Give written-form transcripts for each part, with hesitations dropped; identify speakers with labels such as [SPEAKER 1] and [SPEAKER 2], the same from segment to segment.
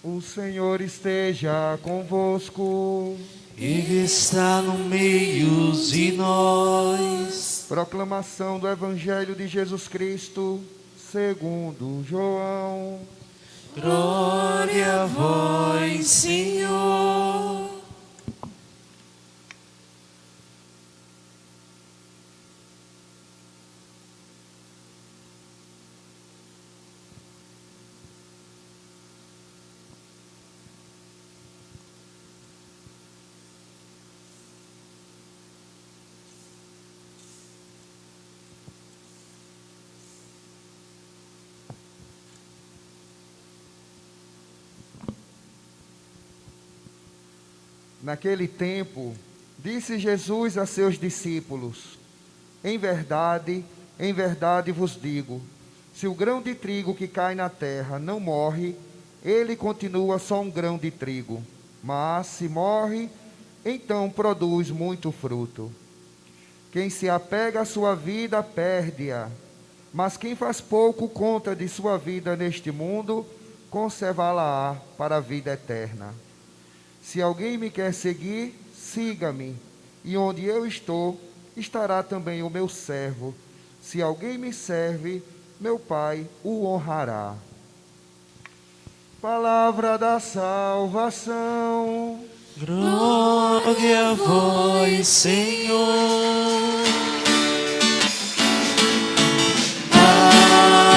[SPEAKER 1] O Senhor esteja convosco.
[SPEAKER 2] Ele está no meio de nós.
[SPEAKER 1] Proclamação do Evangelho de Jesus Cristo, segundo João.
[SPEAKER 2] Glória a vós, Senhor.
[SPEAKER 1] Naquele tempo, disse Jesus a seus discípulos: em verdade vos digo, se o grão de trigo que cai na terra não morre, ele continua só um grão de trigo. Mas se morre, então produz muito fruto. Quem se apega à sua vida, perde-a. Mas quem faz pouco conta de sua vida neste mundo, conservá-la-á para a vida eterna. Se alguém me quer seguir, siga-me, e onde eu estou, estará também o meu servo. Se alguém me serve, meu Pai o honrará. Palavra da salvação.
[SPEAKER 2] Glória a vós, Senhor.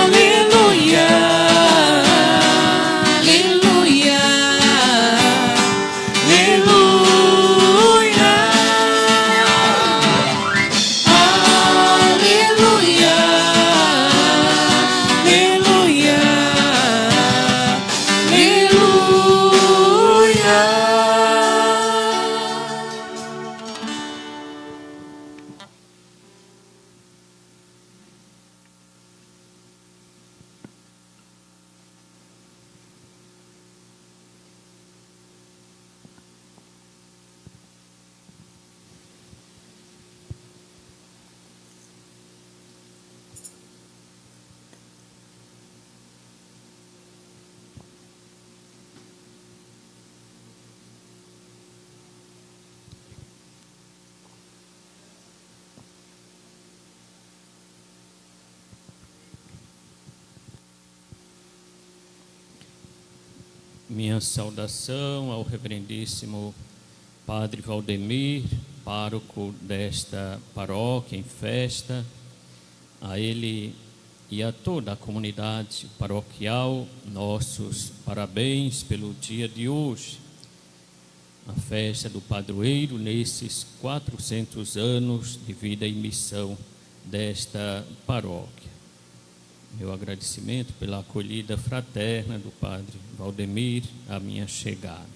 [SPEAKER 2] Aleluia. Aleluia. Aleluia. Aleluia. Aleluia.
[SPEAKER 3] Minha saudação ao reverendíssimo Padre Valdemir, pároco desta paróquia em festa, a ele e a toda a comunidade paroquial, nossos parabéns pelo dia de hoje, a festa do padroeiro nesses 400 anos de vida e missão desta paróquia. Meu agradecimento pela acolhida fraterna do Padre Valdemir à minha chegada.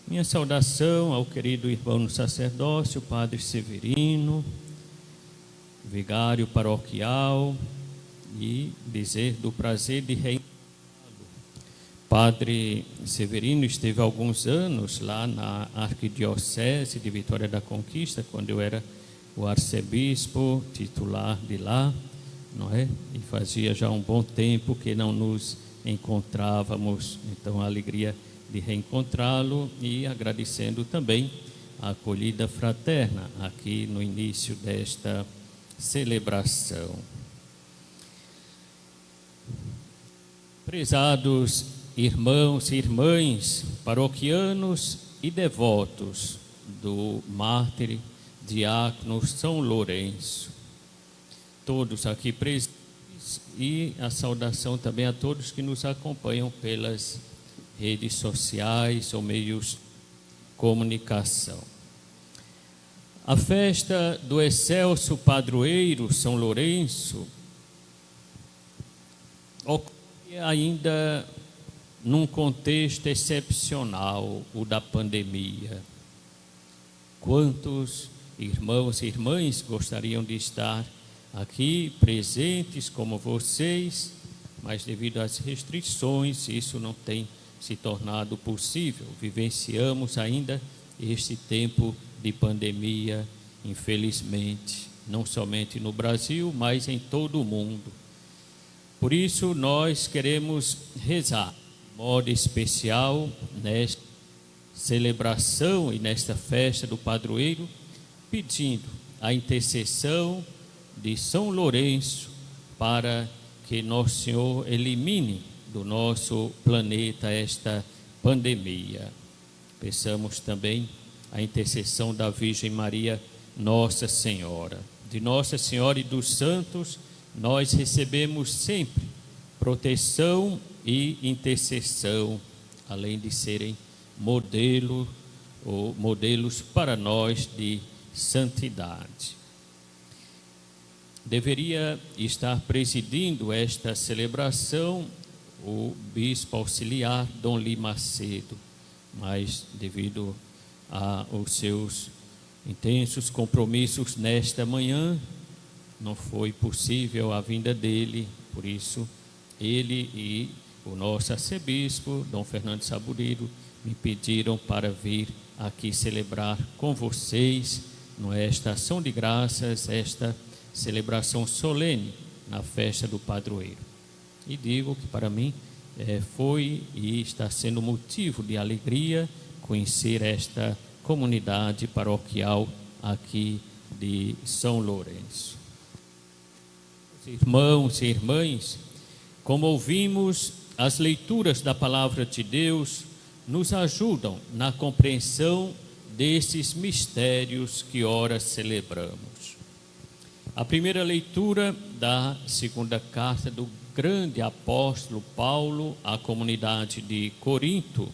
[SPEAKER 3] Minha saudação ao querido irmão no sacerdócio, Padre Severino, vigário paroquial, e dizer do prazer de reencontrá-lo. Padre Severino esteve há alguns anos lá na Arquidiocese de Vitória da Conquista, quando eu era o arcebispo titular de lá, não é? E fazia já um bom tempo que não nos encontrávamos, então a alegria de reencontrá-lo e agradecendo também a acolhida fraterna aqui no início desta celebração. Prezados irmãos e irmãs, paroquianos e devotos do mártir diácono São Lourenço, todos aqui presentes, e a saudação também a todos que nos acompanham pelas redes sociais ou meios de comunicação. A festa do excelso padroeiro São Lourenço ocorre ainda num contexto excepcional, o da pandemia. Quantos irmãos e irmãs gostariam de estar aqui presentes como vocês, mas devido às restrições isso não tem se tornado possível. Vivenciamos ainda este tempo de pandemia, infelizmente, não somente no Brasil, mas em todo o mundo. Por isso nós queremos rezar, de modo especial nesta celebração e nesta festa do padroeiro, pedindo a intercessão de São Lourenço para que Nosso Senhor elimine do nosso planeta esta pandemia. Peçamos também a intercessão da Virgem Maria, Nossa Senhora. De Nossa Senhora e dos santos, nós recebemos sempre proteção e intercessão, além de serem modelos para nós de santidade. Deveria estar presidindo esta celebração o bispo auxiliar Dom Lima Macedo, mas devido aos seus intensos compromissos nesta manhã, não foi possível a vinda dele. Por isso, ele e o nosso arcebispo, Dom Fernando Saburido, me pediram para vir aqui celebrar com vocês, esta ação de graças, esta celebração solene na festa do padroeiro. E digo que para mim foi e está sendo motivo de alegria conhecer esta comunidade paroquial aqui de São Lourenço. Irmãos e irmãs, como ouvimos, as leituras da Palavra de Deus nos ajudam na compreensão desses mistérios que ora celebramos. A primeira leitura da segunda carta do grande apóstolo Paulo à comunidade de Corinto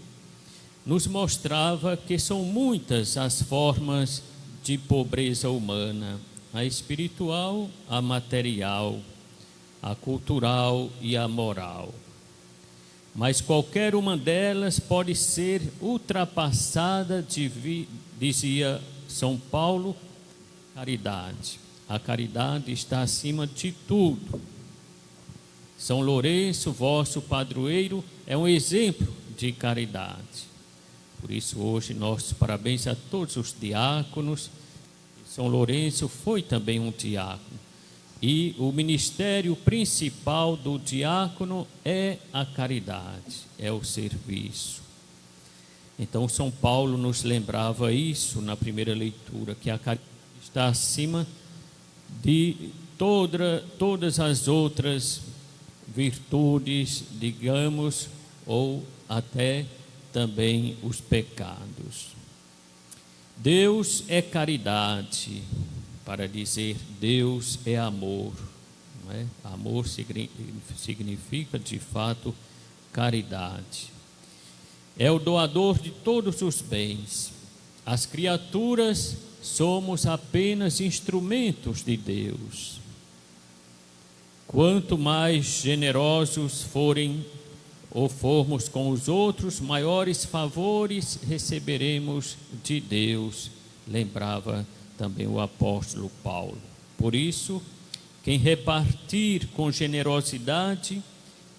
[SPEAKER 3] nos mostrava que são muitas as formas de pobreza humana, a espiritual, a material, a cultural e a moral. Mas qualquer uma delas pode ser ultrapassada, dizia São Paulo, caridade. A caridade está acima de tudo. São Lourenço, vosso padroeiro, é um exemplo de caridade. Por isso, hoje, nossos parabéns a todos os diáconos. São Lourenço foi também um diácono. E o ministério principal do diácono é a caridade, é o serviço. Então, São Paulo nos lembrava isso na primeira leitura, que a caridade está acima de todas as outras virtudes, digamos, ou até também os pecados. Deus é caridade, para dizer Deus é amor, não é? Amor significa de fato caridade. É o doador de todos os bens. As criaturas somos apenas instrumentos de Deus. Quanto mais generosos formos com os outros, maiores favores receberemos de Deus, lembrava também o apóstolo Paulo. Por isso, quem repartir com generosidade,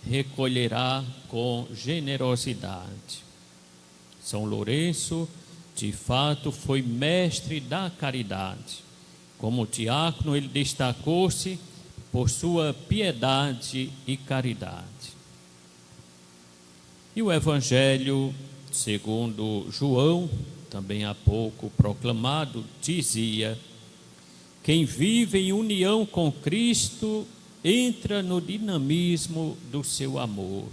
[SPEAKER 3] recolherá com generosidade. São Lourenço, de fato, foi mestre da caridade. Como diácono, ele destacou-se por sua piedade e caridade. E o Evangelho, segundo João, também há pouco proclamado, dizia: quem vive em união com Cristo entra no dinamismo do seu amor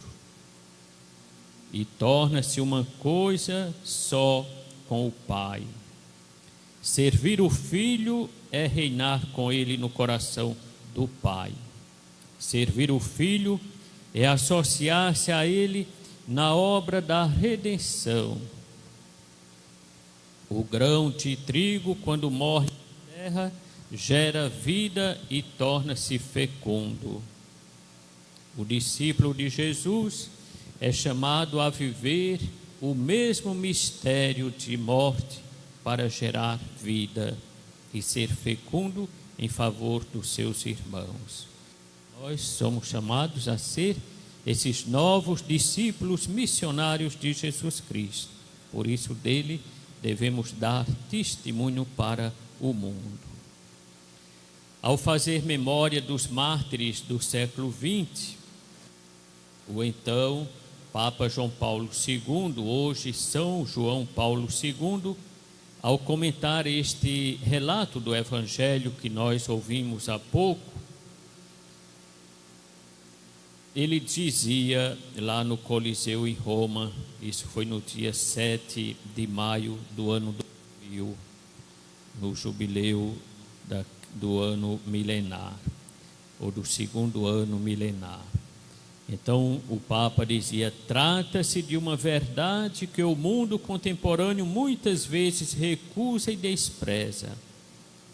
[SPEAKER 3] e torna-se uma coisa só com o Pai. Servir o Filho é reinar com Ele no coração do Pai. Servir o Filho é associar-se a Ele na obra da redenção. O grão de trigo, quando morre na terra, gera vida e torna-se fecundo. O discípulo de Jesus é chamado a viver o mesmo mistério de morte para gerar vida e ser fecundo em favor dos seus irmãos. Nós somos chamados a ser esses novos discípulos missionários de Jesus Cristo. Por isso, dele devemos dar testemunho para o mundo. Ao fazer memória dos mártires do século XX, o então Papa João Paulo II, hoje São João Paulo II, ao comentar este relato do Evangelho que nós ouvimos há pouco, ele dizia lá no Coliseu em Roma, isso foi no dia 7 de maio do ano 2000, no jubileu do ano milenar, ou do segundo ano milenar. Então o Papa dizia: trata-se de uma verdade que o mundo contemporâneo muitas vezes recusa e despreza,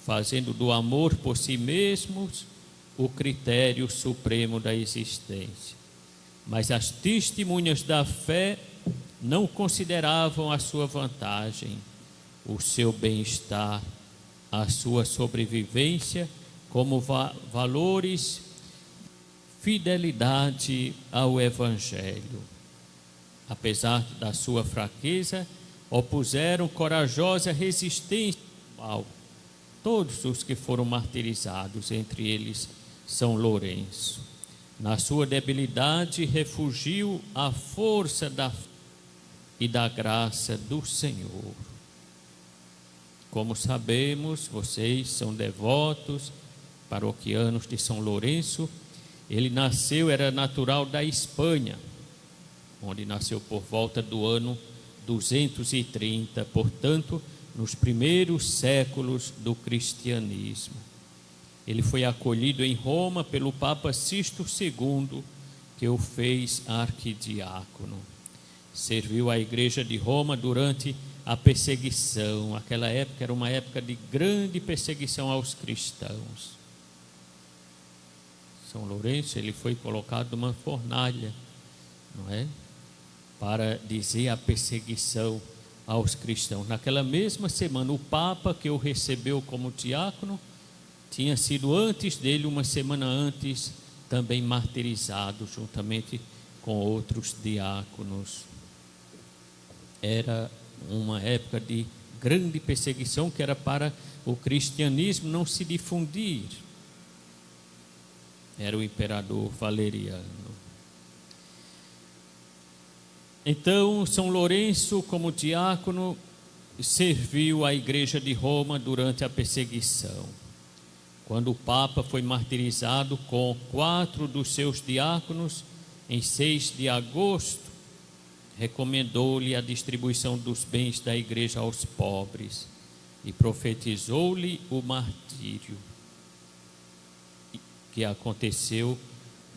[SPEAKER 3] fazendo do amor por si mesmos o critério supremo da existência. Mas as testemunhas da fé não consideravam a sua vantagem, o seu bem-estar, a sua sobrevivência como valores, fidelidade ao Evangelho. Apesar da sua fraqueza, opuseram corajosa resistência ao mal todos os que foram martirizados, entre eles São Lourenço. Na sua debilidade, refugiu a força da fé e da graça do Senhor. Como sabemos, vocês são devotos, paroquianos de São Lourenço. Ele era natural da Espanha, onde nasceu por volta do ano 230, portanto, nos primeiros séculos do cristianismo. Ele foi acolhido em Roma pelo Papa Sisto II, que o fez arquidiácono. Serviu à Igreja de Roma durante a perseguição. Aquela época era uma época de grande perseguição aos cristãos. São Lourenço, ele foi colocado numa fornalha, não é? Para dizer a perseguição aos cristãos. Naquela mesma semana, o Papa que o recebeu como diácono tinha sido antes dele, uma semana antes, também martirizado juntamente com outros diáconos. Era uma época de grande perseguição que era para o cristianismo não se difundir. Era o imperador Valeriano. Então, São Lourenço, como diácono, serviu à Igreja de Roma durante a perseguição. Quando o Papa foi martirizado com 4 dos seus diáconos, em 6 de agosto, recomendou-lhe a distribuição dos bens da Igreja aos pobres e profetizou-lhe o martírio, que aconteceu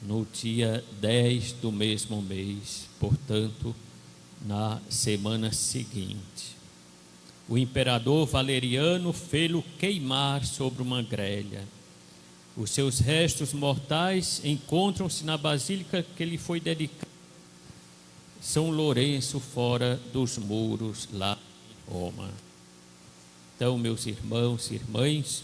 [SPEAKER 3] no dia 10 do mesmo mês, portanto, na semana seguinte. O imperador Valeriano fê-lo queimar sobre uma grelha. Os seus restos mortais encontram-se na basílica que lhe foi dedicada, São Lourenço, fora dos muros, lá em Roma. Então, meus irmãos e irmãs,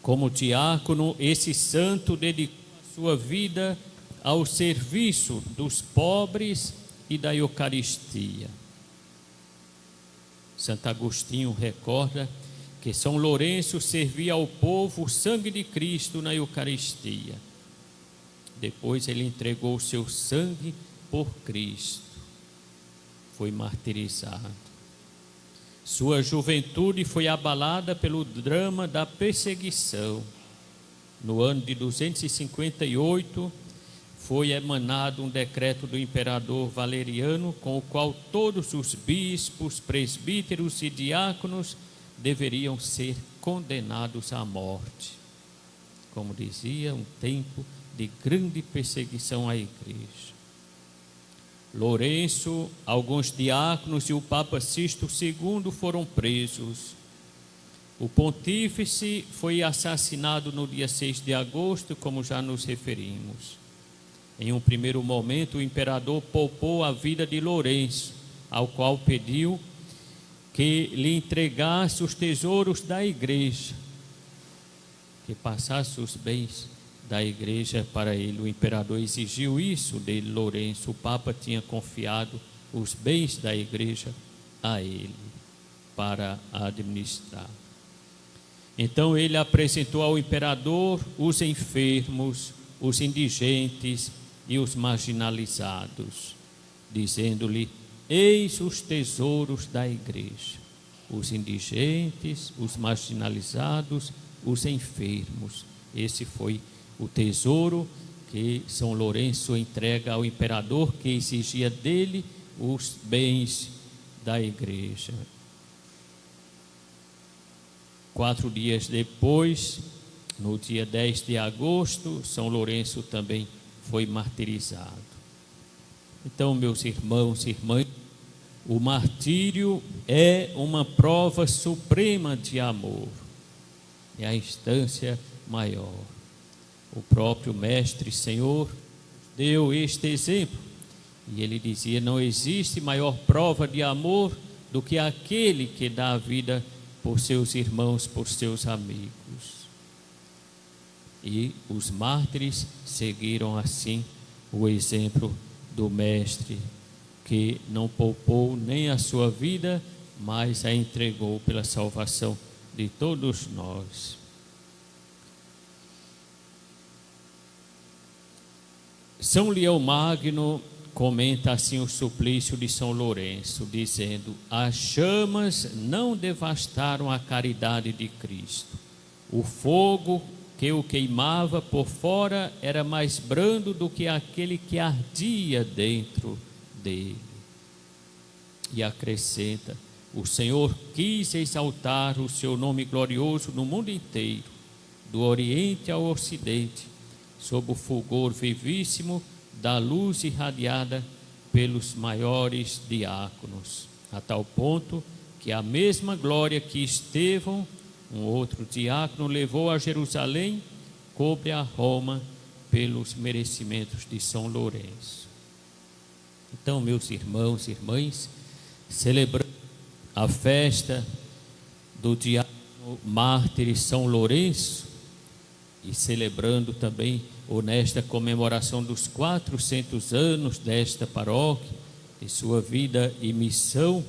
[SPEAKER 3] como diácono, esse santo dedicou a sua vida ao serviço dos pobres e da Eucaristia. Santo Agostinho recorda que São Lourenço servia ao povo o sangue de Cristo na Eucaristia. Depois ele entregou o seu sangue por Cristo. Foi martirizado. Sua juventude foi abalada pelo drama da perseguição. No ano de 258, foi emanado um decreto do imperador Valeriano, com o qual todos os bispos, presbíteros e diáconos deveriam ser condenados à morte. Como dizia, um tempo de grande perseguição à igreja. Lourenço, alguns diáconos e o Papa Sisto II foram presos. O pontífice foi assassinado no dia 6 de agosto, como já nos referimos. Em um primeiro momento, o imperador poupou a vida de Lourenço, ao qual pediu que lhe entregasse os tesouros da igreja, que passasse os bens da igreja para ele. O imperador exigiu isso de Lourenço. O Papa tinha confiado os bens da igreja a ele para administrar. Então ele apresentou ao imperador os enfermos, os indigentes e os marginalizados. dizendo-lhe: eis os tesouros da igreja, os indigentes, os marginalizados, os enfermos. Esse foi o tesouro que São Lourenço entrega ao imperador, que exigia dele os bens da igreja. 4 dias depois, no dia 10 de agosto, São Lourenço também foi martirizado. Então, meus irmãos e irmãs, o martírio é uma prova suprema de amor, é a instância maior. O próprio Mestre Senhor deu este exemplo, e ele dizia: não existe maior prova de amor do que aquele que dá a vida por seus irmãos, por seus amigos. E os mártires seguiram assim o exemplo do Mestre, que não poupou nem a sua vida, mas a entregou pela salvação de todos nós. São Leão Magno comenta assim o suplício de São Lourenço, dizendo: as chamas não devastaram a caridade de Cristo. O fogo que o queimava por fora era mais brando do que aquele que ardia dentro dele. E acrescenta: o Senhor quis exaltar o seu nome glorioso no mundo inteiro, do Oriente ao Ocidente, sob o fulgor vivíssimo da luz irradiada pelos maiores diáconos, a tal ponto que a mesma glória que Estevão, um outro diácono, levou a Jerusalém, coube a Roma pelos merecimentos de São Lourenço. Então, meus irmãos e irmãs, celebrando a festa do diácono mártir São Lourenço, e celebrando também nesta comemoração dos 400 anos desta paróquia, de sua vida e missão,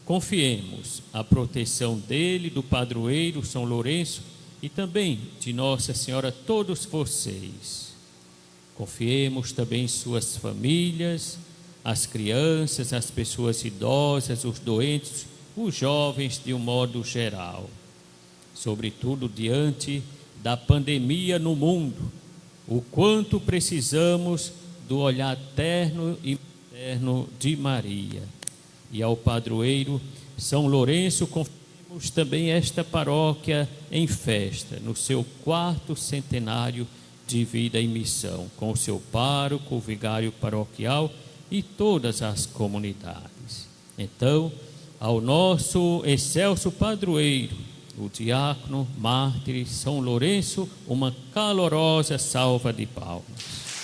[SPEAKER 3] confiemos a proteção dele, do padroeiro São Lourenço e também de Nossa Senhora a todos vocês. Confiemos também suas famílias, as crianças, as pessoas idosas, os doentes, os jovens de um modo geral. Sobretudo diante da pandemia no mundo, o quanto precisamos do olhar terno e materno de Maria. E ao padroeiro São Lourenço confiamos também esta paróquia em festa, no seu 4º centenário de vida e missão, com o seu pároco, o vigário paroquial e todas as comunidades. Então, ao nosso excelso padroeiro, o diácono mártir São Lourenço, uma calorosa salva de palmas.